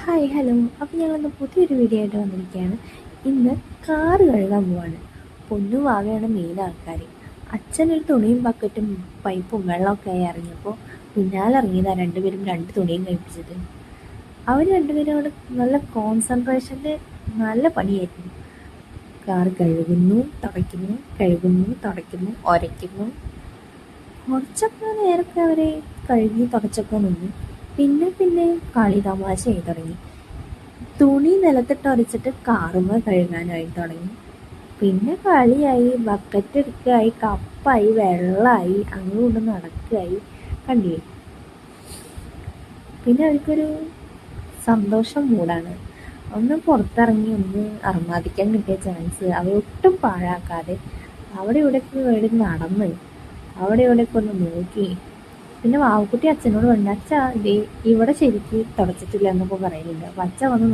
Hi hello. അപ്പോൾ ഞങ്ങളിന്ന് പുതിയൊരു വീഡിയോ ആയിട്ട് വന്നിരിക്കുകയാണ്. ഇന്ന് കാറ് കഴുകാൻ പോവാണ്. പൊന്നു വാവയാണ് മെയിൻ ആൾക്കാർ. അച്ഛനൊരു തുണിയും ബക്കറ്റും പൈപ്പും വെള്ളമൊക്കെ ആയി ഇറങ്ങിയപ്പോൾ പിന്നാലെ ഇറങ്ങിയതാണ് രണ്ടുപേരും രണ്ട് തുണിയും കഴിപ്പിച്ചത്. അവർ രണ്ടുപേരും അവിടെ നല്ല കോൺസെൻട്രേഷനിൽ നല്ല പണിയായിരുന്നു. കാറ് കഴുകുന്നു, തുടയ്ക്കുന്നു, കഴുകുന്നു, തുടയ്ക്കുന്നു, ഉരയ്ക്കുന്നു. കുറച്ചൊക്കെ നേരത്തെ അവർ കഴുകി തുടച്ചൊക്കെ നിന്നു. പിന്നെ കളി തമാശയായി തുടങ്ങി. തുണി നിലത്തിട്ട് ഉരച്ചിട്ട് കാറുമ്മ കഴുകാനായി തുടങ്ങി. പിന്നെ കളിയായി, ബക്കറ്റ് എടുക്കുകയായി, കപ്പായി, വെള്ളമായി, അങ്ങോട്ട് നടക്കുകയായി. കണ്ടില്ലേ? പിന്നെ അവർക്കൊരു സന്തോഷം മൂടാണ്. ഒന്ന് പുറത്തിറങ്ങി ഒന്ന് അർമാദിക്കാൻ കിട്ടിയ ചാൻസ് അവരൊട്ടും പാഴാക്കാതെ അവിടെ ഇവിടെയൊക്കെ വേണ്ടി നടന്ന് അവിടെ ഇവിടെയൊക്കെ ഒന്ന് നോക്കി. പിന്നെ വാവക്കുട്ടി അച്ഛനോട് പറഞ്ഞു, അച്ഛാ ദേ ഇവിടെ ശരിക്ക് തുടച്ചിട്ടില്ല എന്നൊക്കെ പറയുന്നുണ്ട്. അപ്പം അച്ഛൻ വന്ന്